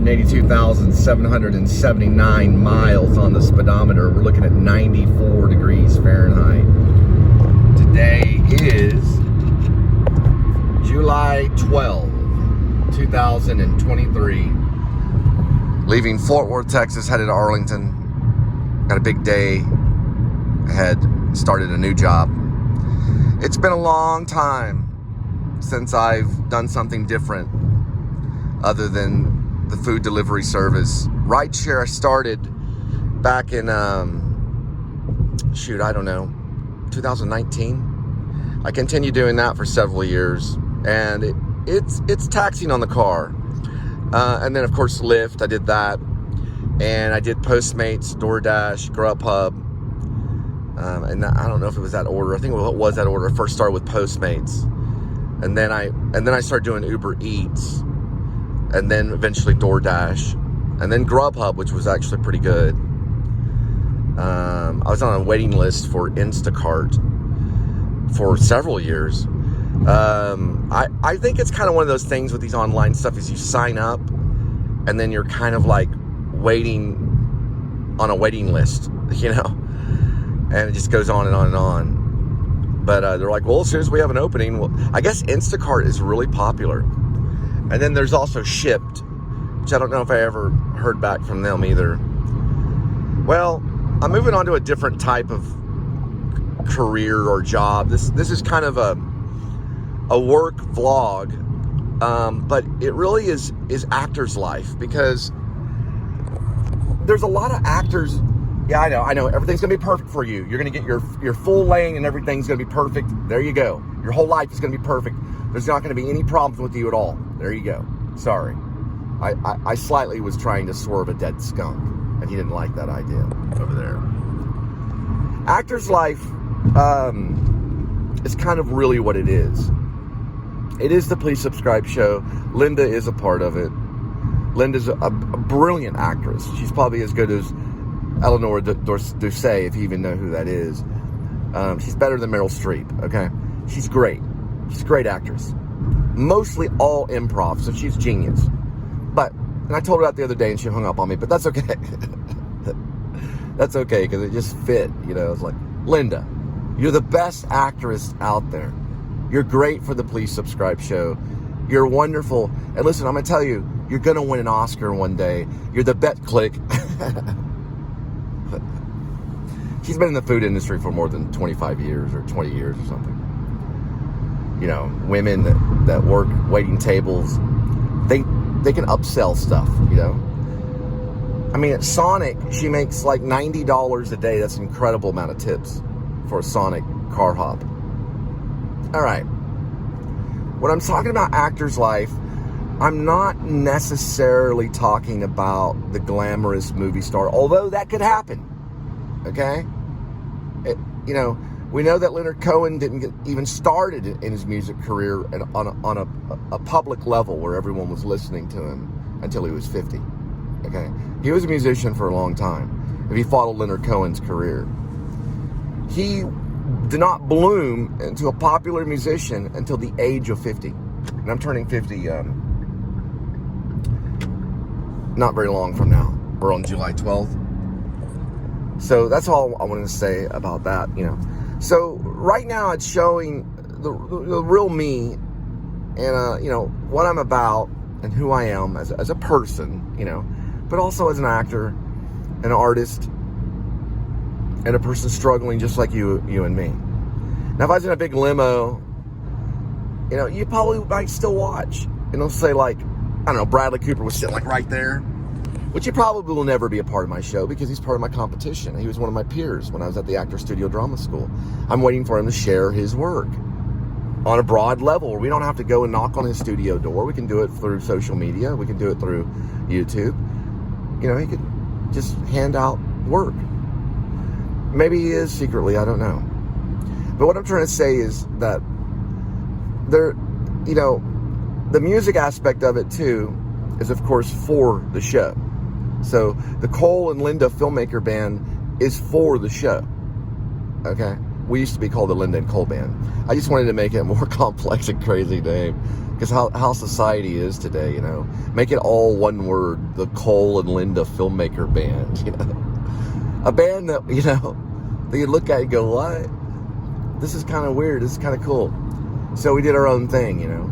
182,779 miles on the speedometer. We're looking at 94 degrees Fahrenheit. Today is July 12, 2023. Leaving Fort Worth, Texas, headed to Arlington. Got a big day ahead. Started a new job. It's been a long time since I've done something different other than the food delivery service. Rideshare I started back in, 2019. I continued doing that for several years, and it's taxing on the car. And then, of course, Lyft, I did that. And I did Postmates, DoorDash, Grubhub. And I don't know if it was that order. I think it was that order. I first started with Postmates. And then I started doing Uber Eats. And then eventually DoorDash. And then Grubhub, which was actually pretty good. I was on a waiting list for Instacart for several years. I think it's kind of one of those things with these online stuff is you sign up and then you're kind of like waiting on a waiting list, you know, and it just goes on and on and on. But they're like, well, as soon as we have an opening, well, I guess Instacart is really popular. And then there's also Shipped, which I don't know if I ever heard back from them either. Well, I'm moving on to a different type of career or job. This is kind of a work vlog, but it really is actor's life, because there's a lot of actors. Yeah, I know. Everything's gonna be perfect for you. You're gonna get your full lane and everything's gonna be perfect. There you go. Your whole life is gonna be perfect. There's not gonna be any problems with you at all. There you go. Sorry. I slightly was trying to swerve a dead skunk, and he didn't like that idea over there. Actor's life is kind of really what it is. It is the Please Subscribe show. Linda is a part of it. Linda's a brilliant actress. She's probably as good as Eleanor A.D.W.C, if you even know who that is. She's better than Meryl Streep, okay? She's great. She's a great actress. Mostly all improv, so she's genius. And I told her that the other day and she hung up on me, but that's okay. That's okay, because it just fit, you know. It's like, Linda, you're the best actress out there. You're great for the Please Subscribe show. You're wonderful. And listen, I'm going to tell you, you're going to win an Oscar one day. You're the bet click. She's been in the food industry for more than 25 years or 20 years or something. You know, women that work waiting tables, they can upsell stuff, you know. I mean, at Sonic, she makes like $90 a day. That's an incredible amount of tips for a Sonic car hop. All right. When I'm talking about actor's life, I'm not necessarily talking about the glamorous movie star, although that could happen. Okay? You know, we know that Leonard Cohen didn't get even started in his music career on a public level where everyone was listening to him until he was 50. Okay? He was a musician for a long time, if you follow Leonard Cohen's career. He did not bloom into a popular musician until the age of 50. And I'm turning 50 not very long from now. We're on July 12th. So that's all I wanted to say about that, you know. So right now it's showing the real me and, you know, what I'm about and who I am as a person, you know, but also as an actor, an artist, and a person struggling just like you and me. Now, if I was in a big limo, you know, you probably might still watch. And it'll say, like, I don't know, Bradley Cooper was sitting like right there, which he probably will never be a part of my show because he's part of my competition. He was one of my peers when I was at the Actor Studio Drama School. I'm waiting for him to share his work on a broad level where we don't have to go and knock on his studio door. We can do it through social media. We can do it through YouTube. You know, he could just hand out work. Maybe he is secretly, I don't know. But what I'm trying to say is that there, you know, the music aspect of it too is, of course, for the show. So the Cole and Linda Filmmaker Band is for the show. Okay? We used to be called the Linda and Cole Band. I just wanted to make it a more complex and crazy name. Because how society is today, you know. Make it all one word, the Cole and Linda Filmmaker Band, you know. A band that, you know, that you look at and go, what? This is kind of weird. This is kind of cool. So we did our own thing, you know.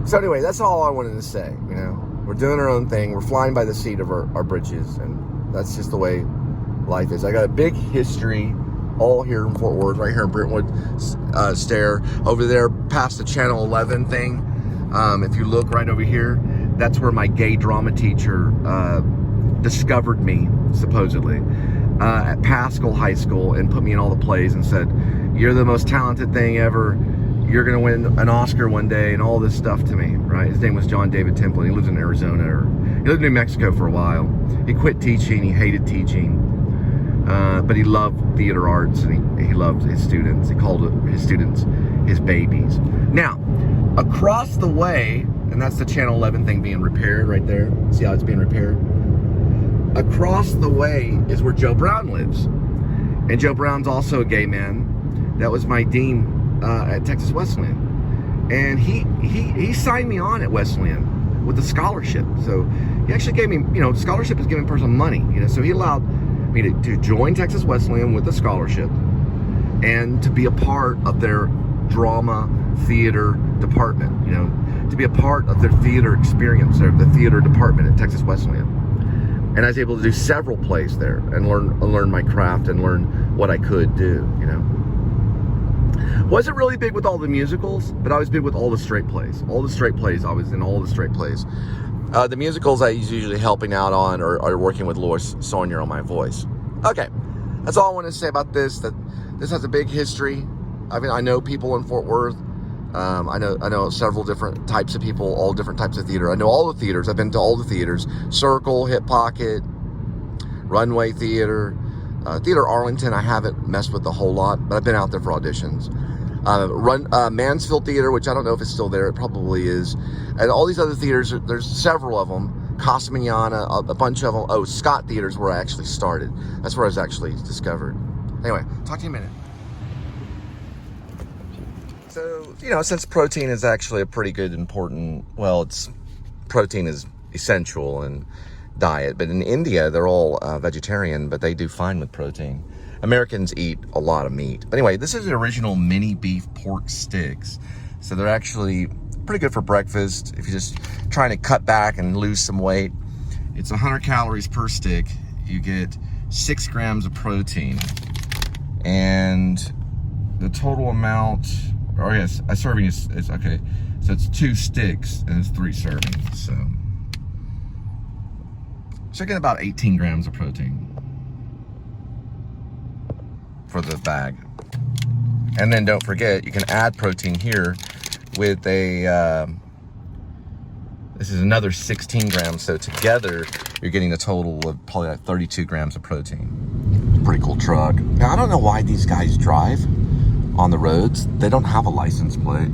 So anyway, that's all I wanted to say, you know. We're doing our own thing. We're flying by the seat of our britches, and that's just the way life is. I got a big history all here in Fort Worth, right here in Brentwood Stair. Over there past the Channel 11 thing. If you look right over here, that's where my gay drama teacher discovered me, supposedly, at Pascal High School, and put me in all the plays and said, you're the most talented thing ever. You're going to win an Oscar one day, and all this stuff to me, right? His name was John David Temple. He lives in Arizona, or he lived in New Mexico for a while. He quit teaching. He hated teaching. But he loved theater arts, and he loved his students. He called his students his babies. Now, across the way, and that's the Channel 11 thing being repaired right there. See how it's being repaired? Across the way is where Joe Brown lives. And Joe Brown's also a gay man. That was my dean at Texas Wesleyan. And he signed me on at Wesleyan with a scholarship. So he actually gave me, you know, scholarship is giving a person money, you know, so he allowed me to join Texas Wesleyan with a scholarship and to be a part of their drama theater department, you know, to be a part of their theater experience, or the theater department at Texas Wesleyan. And I was able to do several plays there and learn my craft and learn what I could do, you know. Wasn't really big with all the musicals, but I was big with all the straight plays. All the straight plays, I was in all the straight plays. The musicals I was usually helping out on or working with Lois Sawyer on my voice. Okay, that's all I want to say about this. That this has a big history. I mean, I know people in Fort Worth. I know several different types of people, all different types of theater. I know all the theaters. I've been to all the theaters: Circle, Hip Pocket, Runway Theater, Theater Arlington. I haven't messed with a whole lot, but I've been out there for auditions. Mansfield Theater, which I don't know if it's still there. It probably is. And all these other theaters, there's several of them. Casa Manana, a bunch of them. Oh, Scott Theater's where I actually started. That's where I was actually discovered. Anyway, talk to you in a minute. So, you know, since protein is actually a pretty good, important, well, protein is essential in diet. But in India, they're all vegetarian, but they do fine with protein. Americans eat a lot of meat. But anyway, this is the original mini beef pork sticks. So they're actually pretty good for breakfast. If you're just trying to cut back and lose some weight, it's 100 calories per stick. You get 6 grams of protein. And the total amount, or yes, a serving is okay. So it's 2 sticks and it's 3 servings. So I get about 18 grams of protein for the bag. And then don't forget, you can add protein here with a, this is another 16 grams. So together, you're getting a total of probably like 32 grams of protein. Pretty cool truck. Now, I don't know why these guys drive on the roads. They don't have a license plate.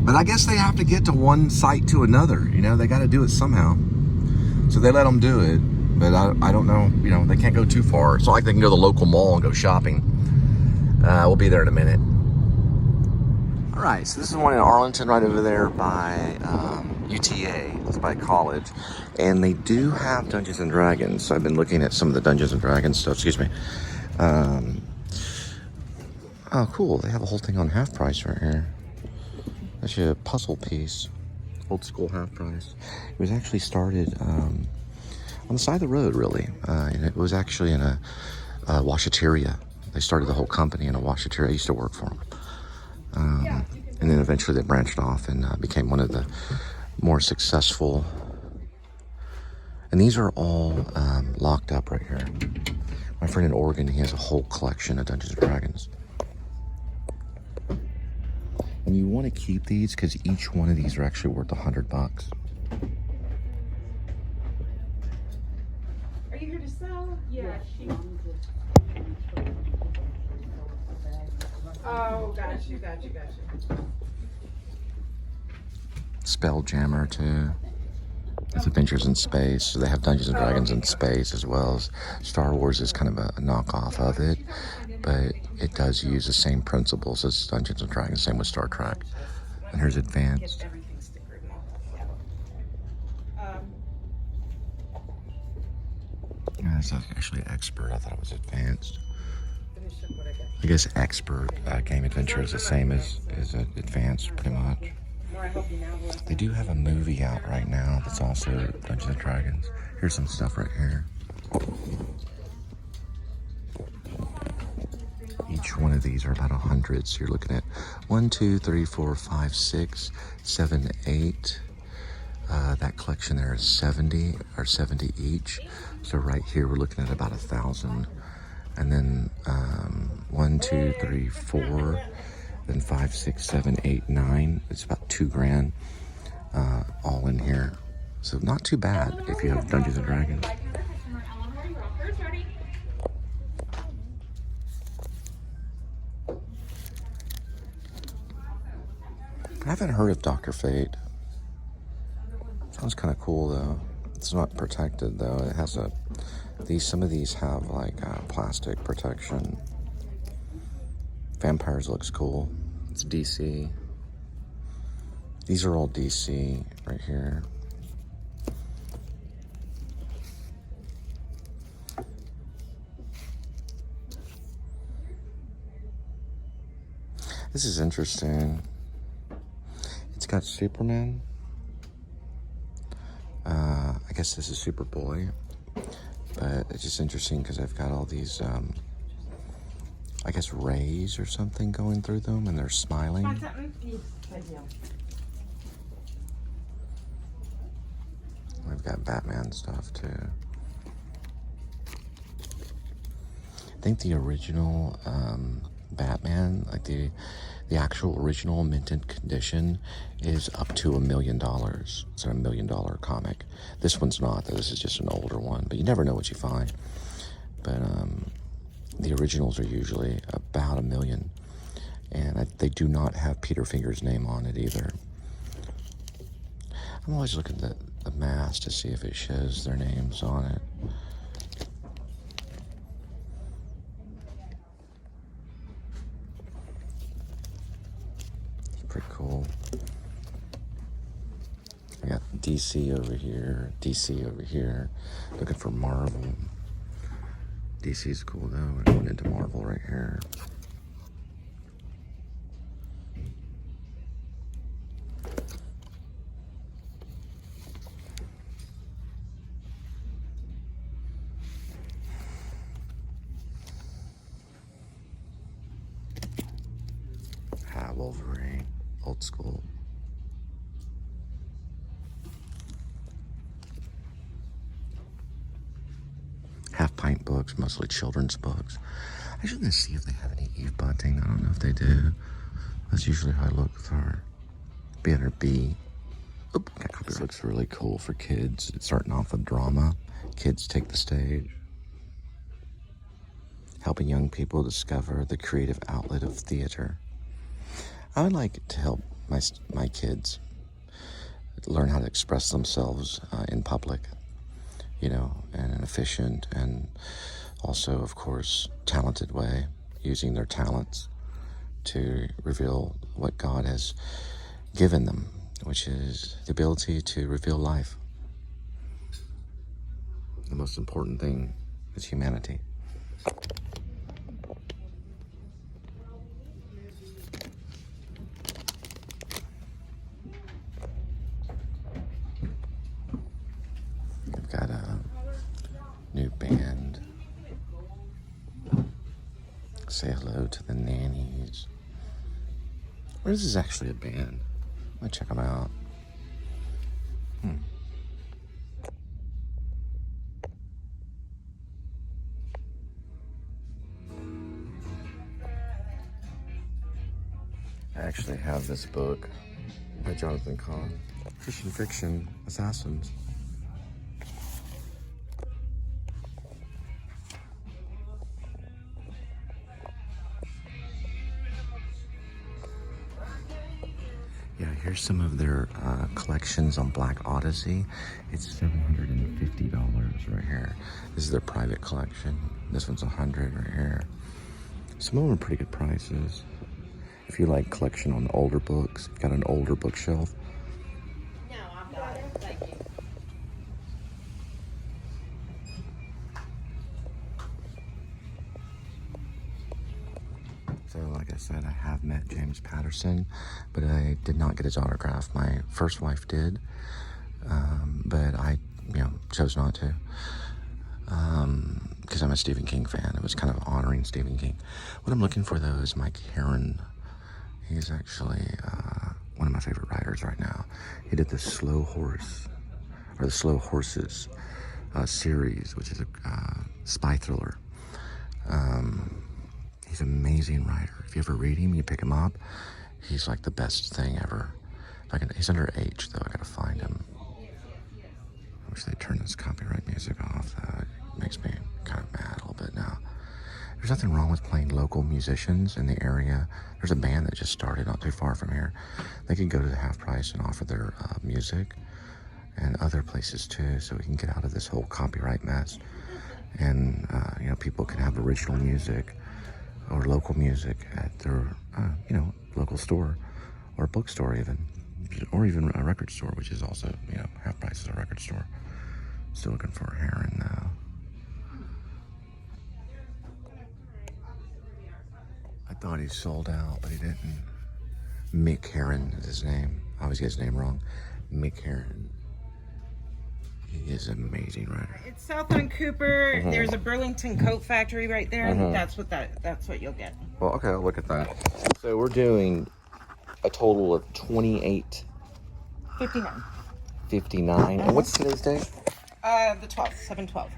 But I guess they have to get to one site to another. You know, they got to do it somehow. So they let them do it. But I don't know, you know, they can't go too far. It's not like they can go to the local mall and go shopping. We'll be there in a minute. All right, so this is one in Arlington right over there by UTA. It's by college. And they do have Dungeons & Dragons. So I've been looking at some of the Dungeons & Dragons stuff. Excuse me. Oh, cool. They have a whole thing on half price right here. Actually a puzzle piece. Old school half price. It was actually started on the side of the road, really. And it was actually in a washateria. They started the whole company in a washateria. I used to work for them. And then eventually they branched off and became one of the more successful. And these are all locked up right here. My friend in Oregon, he has a whole collection of Dungeons & Dragons. And you want to keep these because each one of these are actually worth $100. Are you here to sell? Yeah, she. Oh, got you. Spelljammer too. It's Adventures in Space. So they have Dungeons and Dragons in space, as well as Star Wars is kind of a knockoff of it, but it does use the same principles as Dungeons and Dragons. Same with Star Trek. And here's advanced. Get everything stickered and all that. Yeah. Yeah, it's actually expert. I thought it was advanced. Finish up what I got. I guess expert game adventure is the same as advanced, pretty much. More I hope you now will. They do have a movie out right now that's also Dungeons and Dragons. Here's some stuff right here. Each one of these are about 100, so you're looking at 1, 2, 3, 4, 5, 6, 7, 8. That collection there is 70 each. So right here we're looking at about 1,000. And then 1, 2, 3, 4, then 5, 6, 7, 8, 9. It's about $2,000 all in here. So not too bad if you have Dungeons and Dragons. I haven't heard of Dr. Fate. Sounds kind of cool though. It's not protected though. It has some of these have like plastic protection. Vampires looks cool. It's DC. These are all DC right here. This is interesting. It's got Superman. I guess this is Superboy. But it's just interesting because I've got all these, I guess, rays or something going through them, and they're smiling. We've got Batman stuff too. I think the original Batman, like the actual original minted condition, is up to $1 million. It's a $1 million comic. This one's not, though. This is just an older one, but you never know what you find. But the originals are usually about $1 million, and they do not have Peter Finger's name on it either. I'm always looking at the mask to see if it shows their names on it. Pretty cool. I got DC over here, DC over here. Looking for Marvel. DC's cool though. We're going into Marvel right here. Wolverine. Old school. Half pint books, mostly children's books. I should see if they have any Eve Bunting. I don't know if they do. That's usually how I look for banner B. Oop, this looks really cool for kids. It's starting off with drama. Kids take the stage. Helping young people discover the creative outlet of theater. I would like to help my kids learn how to express themselves in public, you know, in an efficient and also, of course, talented way, using their talents to reveal what God has given them, which is the ability to reveal life. The most important thing is humanity. Got a new band. Say hello to the nannies. Or is this actually a band? I'm gonna check them out. I actually have this book by Jonathan Cahn. Christian Fiction Assassins. Yeah, here's some of their collections on Black Odyssey. It's $750 right here. This is their private collection. This one's $100 right here. Some of them are pretty good prices. If you like collection on older books, you've got an older bookshelf. No, I've got it. Thank you. So, like I said, I have met James Patterson, but I did not get his autograph. My first wife did, but I, chose not to, because I'm a Stephen King fan. It was kind of honoring Stephen King. What I'm looking for, though, is Mike Herron. He's actually one of my favorite writers right now. He did the Slow Horses series, which is a spy thriller. He's an amazing writer. If you ever read him, you pick him up, he's like the best thing ever. He's underage, though. I gotta find him. I wish they'd turn this copyright music off. That makes me kind of mad a little bit now. There's nothing wrong with playing local musicians in the area. There's a band that just started not too far from here. They could go to the half price and offer their music, and other places too, so we can get out of this whole copyright mess. And people can have original music or local music at their local store or bookstore or even a record store, which is also half price as a record store. Still looking for Heron though. I thought he sold out, but he didn't. Mick Herron is his name. I always get his name wrong. Mick Herron. He is an amazing writer. It's south on Cooper. There's a Burlington coat factory right there. That's what you'll get. Well, okay, I'll look at that. So we're doing a total of 28. 59. 59. And what's today's date? The 12th, 7/12.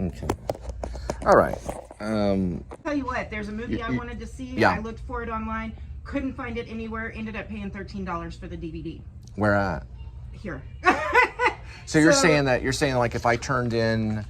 Okay. All right. Tell you what, there's a movie I wanted to see. Yeah. I looked for it online, couldn't find it anywhere. Ended up paying $13 for the DVD. Where at? Here. So you're saying like if I turned in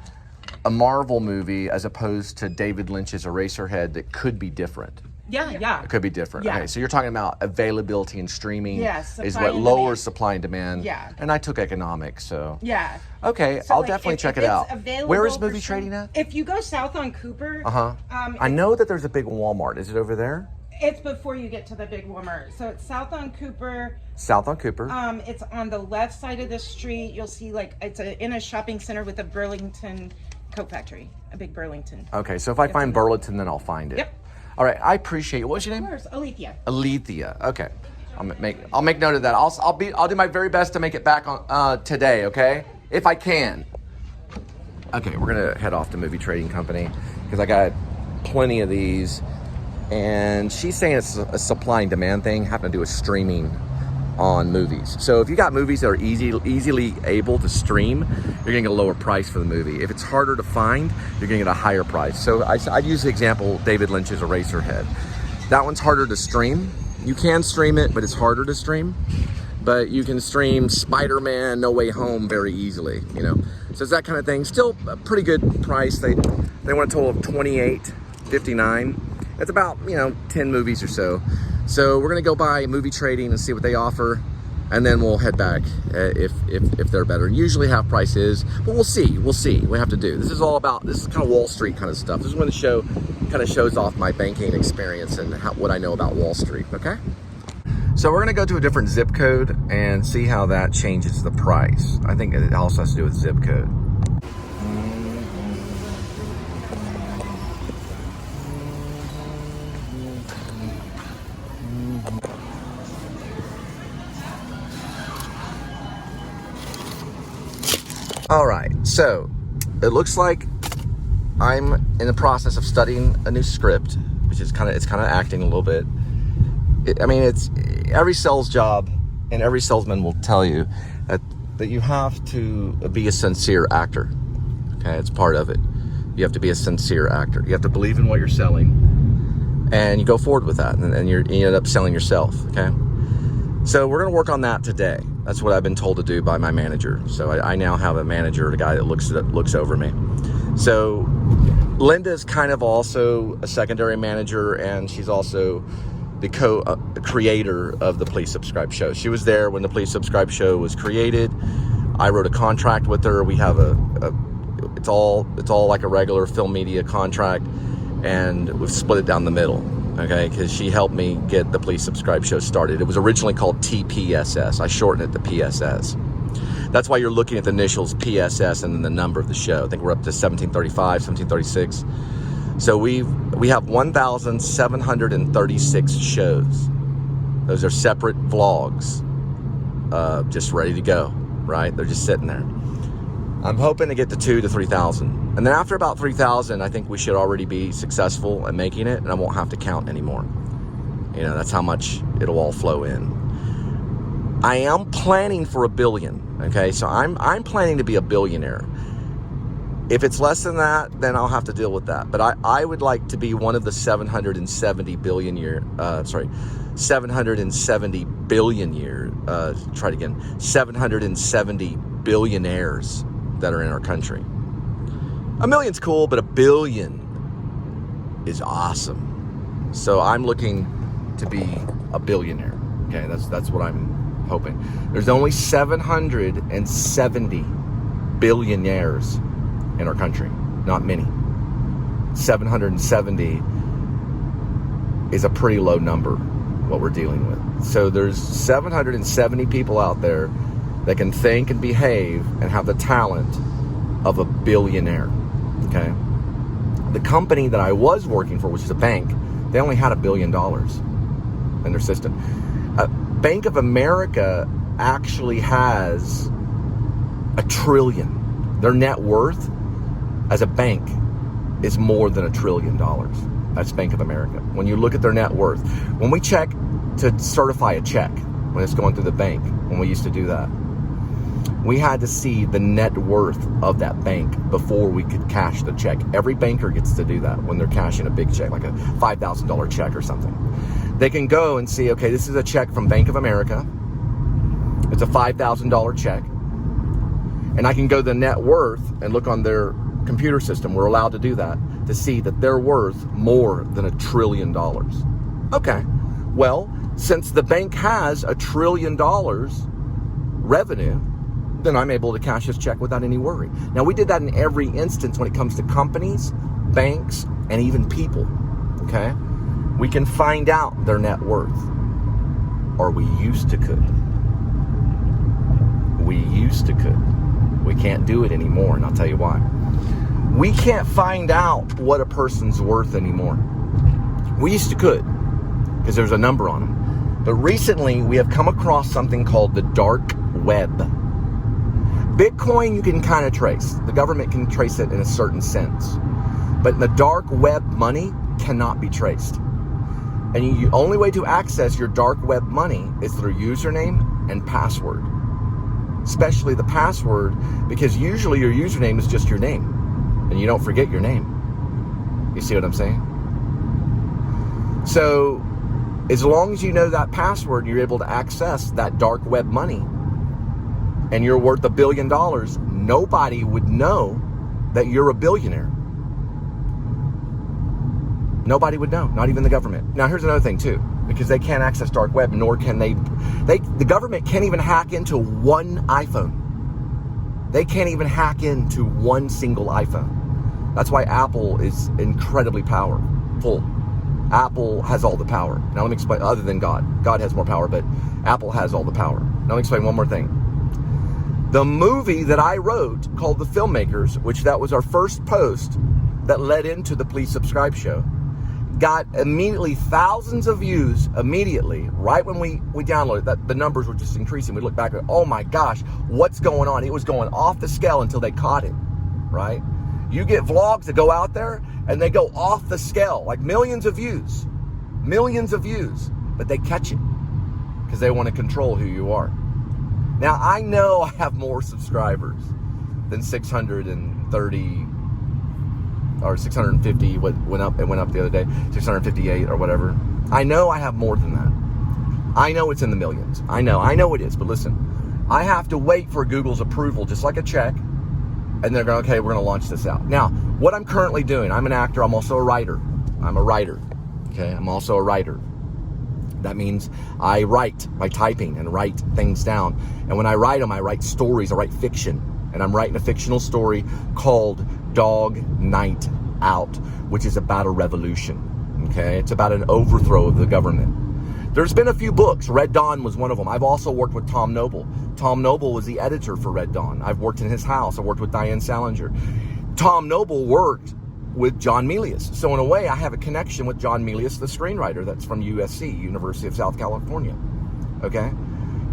a Marvel movie as opposed to David Lynch's Eraserhead, that could be different. Yeah. It could be different. Yeah. Okay, so you're talking about availability and streaming is supply what and lowers demand. supply and demand. Yeah. And I took economics, so. Yeah. Okay, So, I'll like, definitely check if it out. it's available Where is for movie some- trading at? If you go south on Cooper, I know that there's a big Walmart. Is it over there? it's before you get to the big Walmart. So it's south on Cooper. South on Cooper. It's on the left side of the street. You'll see in a shopping center with a Burlington coat factory, a big Burlington. Okay, so if I find Burlington, then I'll find it. Yep. All right, I appreciate it. What's your name? Of course, Alethea. Alethea. Okay, I'll make note of that. I'll do my very best to make it back on today. Okay, if I can. Okay, we're gonna head off to Movie Trading Company because I got plenty of these, and she's saying it's a supply and demand thing, having to do with streaming on movies. So if you got movies that are easily able to stream, you're getting a lower price for the movie. If it's harder to find, you're getting a higher price. So I use the example David Lynch's Eraserhead. That one's harder to stream. You can stream it, but it's harder to stream. But you can stream Spider-Man No Way Home very easily, So it's that kind of thing. Still a pretty good price. They want a total of $28.59. That's about 10 movies or so. So we're gonna go by Movie Trading and see what they offer, and then we'll head back if they're better. Usually half price is, but we'll see. We have to do. This is kind of Wall Street kind of stuff. This is when the show kind of shows off my banking experience and what I know about Wall Street. Okay. So we're gonna go to a different zip code and see how that changes the price. I think it also has to do with zip code. All right, so it looks like I'm in the process of studying a new script, which is kind of acting a little bit. It's every sales job, and every salesman will tell you that you have to be a sincere actor. Okay, it's part of it. You have to be a sincere actor. You have to believe in what you're selling, and you go forward with that, and you end up selling yourself. Okay, so we're gonna work on that today. That's what I've been told to do by my manager. So I now have a manager, a guy that looks over me. So Linda is kind of also a secondary manager, and she's also the creator of the Please Subscribe show. She was there when the Please Subscribe show was created. I wrote a contract with her. We have it's all like a regular film media contract, and we've split it down the middle. okay, because she helped me get the Please Subscribe show started. It was originally called TPSS. I shortened it to PSS. That's why you're looking at the initials PSS and then the number of the show. I think we're up to 1735, 1736. So we have 1,736 shows. Those are separate vlogs, just ready to go, right? They're just sitting there. I'm hoping to get to 2,000 to 3,000. And then after about 3,000, I think we should already be successful at making it, and I won't have to count anymore. You know, that's how much it'll all flow in. I am planning for 1 billion, okay? So I'm planning to be a billionaire. If it's less than that, then I'll have to deal with that. But I would like to be one of the 770 billion year, 770 billion year, try it again, 770 billionaires that are in our country. 1 million's cool, but 1 billion is awesome. So I'm looking to be a billionaire. Okay, that's what I'm hoping. There's only 770 billionaires in our country. Not many. 770 is a pretty low number, what we're dealing with. So there's 770 people out there that can think and behave and have the talent of a billionaire, okay? The company that I was working for, which is a bank, they only had $1 billion in their system. Bank of America actually has $1 trillion. Their net worth as a bank is more than $1 trillion. That's Bank of America. When you look at their net worth, when we check to certify a check, when it's going through the bank, when we used to do that, we had to see the net worth of that bank before we could cash the check. Every banker gets to do that when they're cashing a big check, like a $5,000 check or something. They can go and see, okay, this is a check from Bank of America. It's a $5,000 check. And I can go to the net worth and look on their computer system. We're allowed to do that, to see that they're worth more than $1 trillion. Okay, well, since the bank has $1 trillion revenue, then I'm able to cash this check without any worry. Now, we did that in every instance when it comes to companies, banks, and even people, okay? We can find out their net worth, or we used to could. We used to could. We can't do it anymore, and I'll tell you why. We can't find out what a person's worth anymore. We used to could, because there's a number on them. But recently, we have come across something called the dark web. Bitcoin, you can kind of trace. The government can trace it in a certain sense. But the dark web money cannot be traced. And the only way to access your dark web money is through username and password. Especially the password, because usually your username is just your name. And you don't forget your name. You see what I'm saying? So, as long as you know that password, you're able to access that dark web money. And you're worth $1 billion, nobody would know that you're a billionaire. Nobody would know, not even the government. Now, here's another thing, too, because they can't access dark web, nor can the government can't even hack into one iPhone. They can't even hack into one single iPhone. That's why Apple is incredibly powerful. Apple has all the power. Now, let me explain, other than God. God has more power, but Apple has all the power. Now, let me explain one more thing. The movie that I wrote called The Filmmakers, which that was our first post that led into the Please Subscribe show, got immediately thousands of views immediately, right when we downloaded that. The numbers were just increasing. We looked back at, oh my gosh, what's going on? It was going off the scale until they caught it, right? You get vlogs that go out there and they go off the scale, like millions of views, but they catch it because they want to control who you are. Now, I know I have more subscribers than 630 or 650. What went up? It went up the other day, 658 or whatever. I know I have more than that. I know it's in the millions. I know it is. But listen, I have to wait for Google's approval, just like a check. And they're going, okay, we're going to launch this out. Now, what I'm currently doing, I'm an actor. I'm also a writer. I'm a writer. Okay, I'm also a writer. That means I write by typing and write things down. And when I write them, I write stories, I write fiction. And I'm writing a fictional story called Dog Night Out, which is about a revolution. okay? It's about an overthrow of the government. There's been a few books. Red Dawn was one of them. I've also worked with Tom Noble. Tom Noble was the editor for Red Dawn. I've worked in his house. I worked with Diane Salinger. Tom Noble worked with John Milius. So in a way, I have a connection with John Milius, the screenwriter that's from USC, University of South California, okay?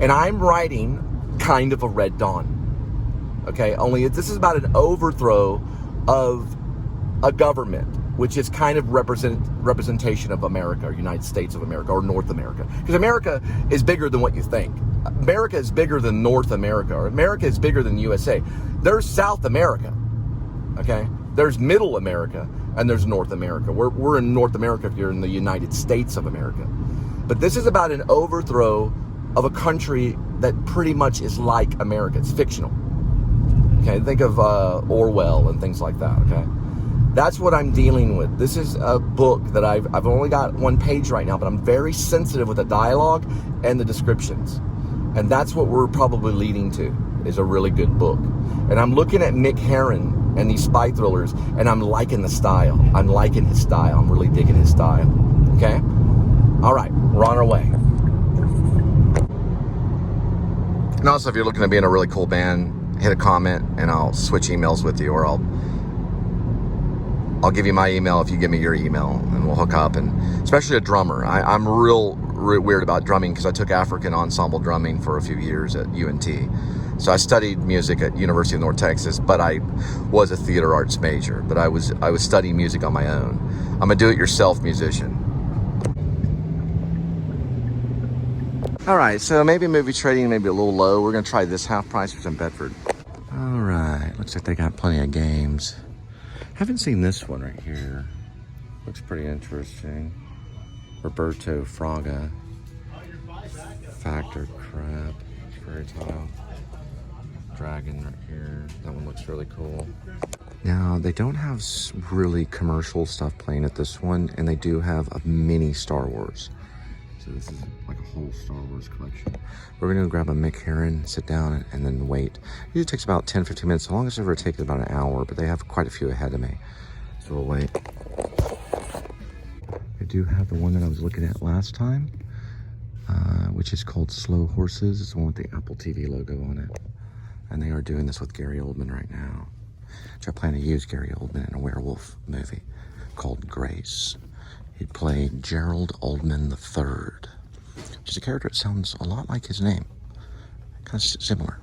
And I'm writing kind of a Red Dawn, okay? Only this is about an overthrow of a government, which is kind of representation of America, or United States of America, or North America. Because America is bigger than what you think. America is bigger than North America, or America is bigger than USA. There's South America, okay? There's Middle America, and there's North America. We're in North America if you're in the United States of America. But this is about an overthrow of a country that pretty much is like America. It's fictional, okay? Think of Orwell and things like that, okay? That's what I'm dealing with. This is a book that I've only got one page right now, but I'm very sensitive with the dialogue and the descriptions. And that's what we're probably leading to, is a really good book. And I'm looking at Mick Herron and these spy thrillers, and I'm liking the style. I'm liking his style. I'm really digging his style. Okay? All right, we're on our way. And also, if you're looking to be in a really cool band, hit a comment, and I'll switch emails with you, or I'll give you my email if you give me your email, and we'll hook up. And especially a drummer. I'm real weird about drumming because I took African ensemble drumming for a few years at UNT. So I studied music at University of North Texas, but I was a theater arts major. But I was studying music on my own. I'm a do-it-yourself musician. All right, so maybe movie trading maybe a little low. We're gonna try this half price, which is in Bedford. All right, looks like they got plenty of games. Haven't seen this one right here. Looks pretty interesting. Roberto Fraga. Factor Crab. Fairy Tile. Dragon right here. That one looks really cool. Now, they don't have really commercial stuff playing at this one, and they do have a mini Star Wars. So this is like a whole Star Wars collection. We're gonna grab a Mick Herron, sit down, and then wait. It usually takes about 10-15 minutes. The longest ever takes about an hour, but they have quite a few ahead of me. So we'll wait. I do have the one that I was looking at last time, which is called Slow Horses. It's the one with the Apple TV logo on it. And they are doing this with Gary Oldman right now. Which I plan to use Gary Oldman in a werewolf movie called Grace. He played Gerald Oldman III, which is a character that sounds a lot like his name. Kind of similar.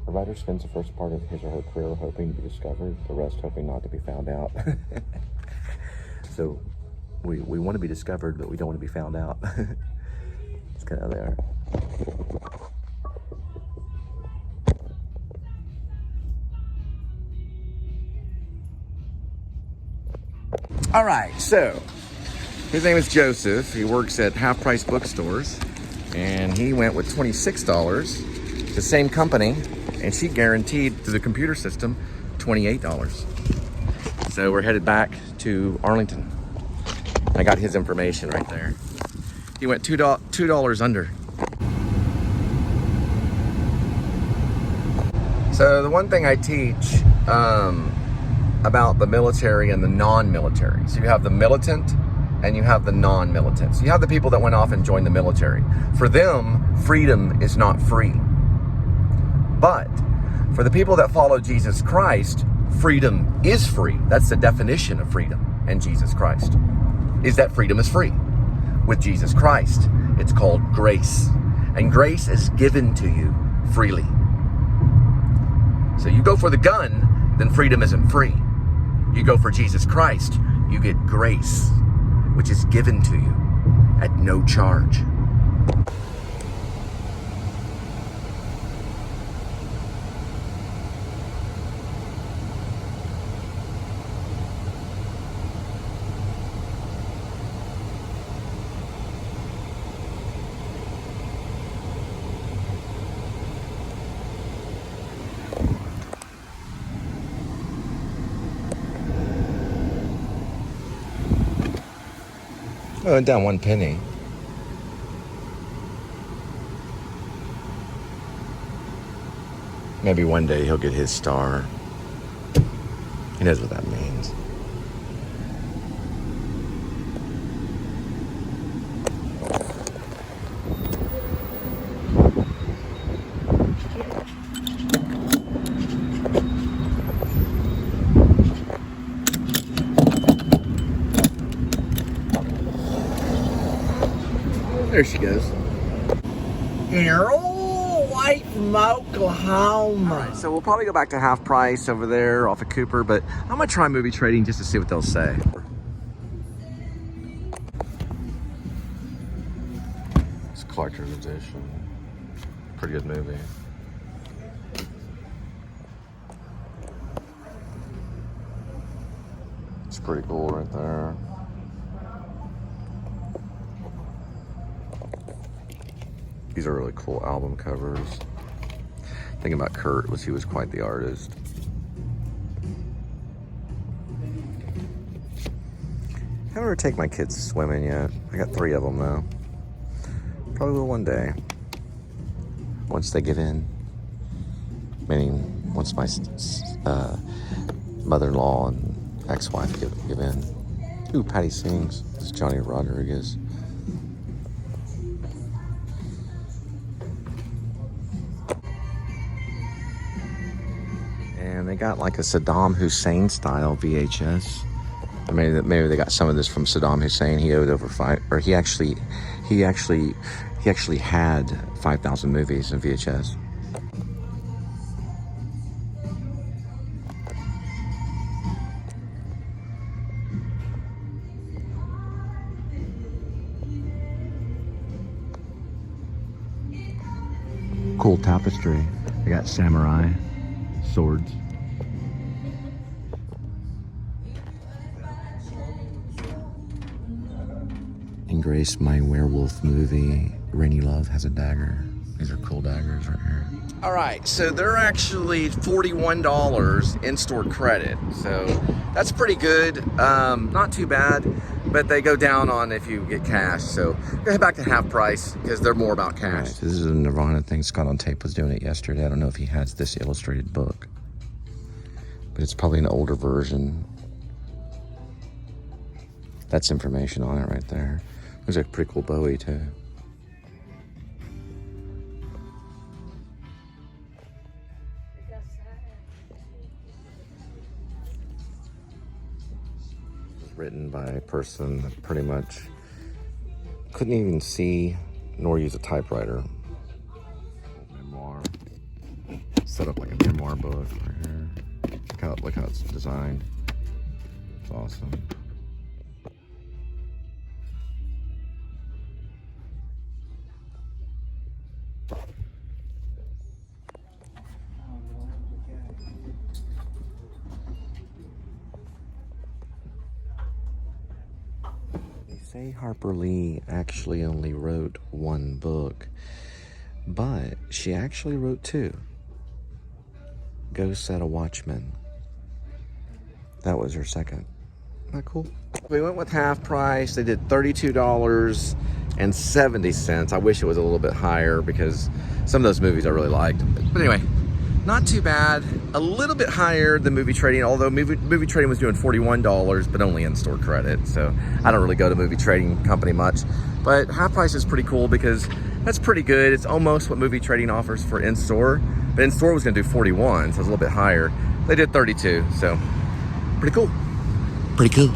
A writer spends the first part of his or her career hoping to be discovered, the rest hoping not to be found out. So we want to be discovered, but we don't want to be found out. It's kind of there. All right, so his name is Joseph. He works at half-price bookstores, and he went with $26. The same company, and she guaranteed through the computer system $28. So we're headed back to Arlington. I got his information right there. He went $2 under. So the one thing I teach about the military and the non-military. So you have the militant and you have the non-militant. So you have the people that went off and joined the military. For them, freedom is not free. But for the people that follow Jesus Christ, freedom is free. That's the definition of freedom and Jesus Christ, is that freedom is free. With Jesus Christ, it's called grace. And grace is given to you freely. So you go for the gun, then freedom isn't free. You go for Jesus Christ, you get grace, which is given to you at no charge. Oh, down 1 penny. Maybe one day he'll get his star. He knows what that means. There she goes. You're all white from Oklahoma. All right, so we'll probably go back to Half Price over there off of Cooper, but I'm gonna try movie trading just to see what they'll say. It's collector's edition. Pretty good movie. It's pretty cool right there. These are really cool album covers. The thing about Kurt was he was quite the artist. I haven't ever taken my kids swimming yet. I got 3 of them though. Probably will one day. Once they get in. Meaning, once my mother-in-law and ex-wife give in. Ooh, Patty sings. This is Johnny Rodriguez. And they got like a Saddam Hussein style VHS. Maybe they got some of this from Saddam Hussein. He owed over he actually had 5,000 movies in VHS. Cool tapestry. They got samurai swords. In Grace, my werewolf movie, Rainy Love has a dagger. These are cool daggers right here. All right, so they're actually $41 in-store credit. So that's pretty good. Not too bad, but they go down on if you get cash. So go head back to Half Price because they're more about cash. Right, so this is a Nirvana thing. Scott on Tape was doing it yesterday. I don't know if he has this illustrated book, but it's probably an older version. That's information on it right there. There's a pretty cool Bowie too. It was written by a person that pretty much couldn't even see nor use a typewriter. Memoir. Set up like a memoir book right here. Look how it's designed. It's awesome. Say Harper Lee actually only wrote 1 book, but she actually wrote 2. Ghost at a Watchman. That was her second. Isn't that cool? We went with Half Price. They did $32.70. I wish it was a little bit higher because some of those movies I really liked. But anyway, not too bad. A little bit higher than movie trading, although movie trading was doing $41, but only in-store credit. So I don't really go to movie trading company much. But Half Price is pretty cool because that's pretty good. It's almost what movie trading offers for in-store. But in-store was gonna do 41, so it's a little bit higher. They did 32, so pretty cool. Pretty cool.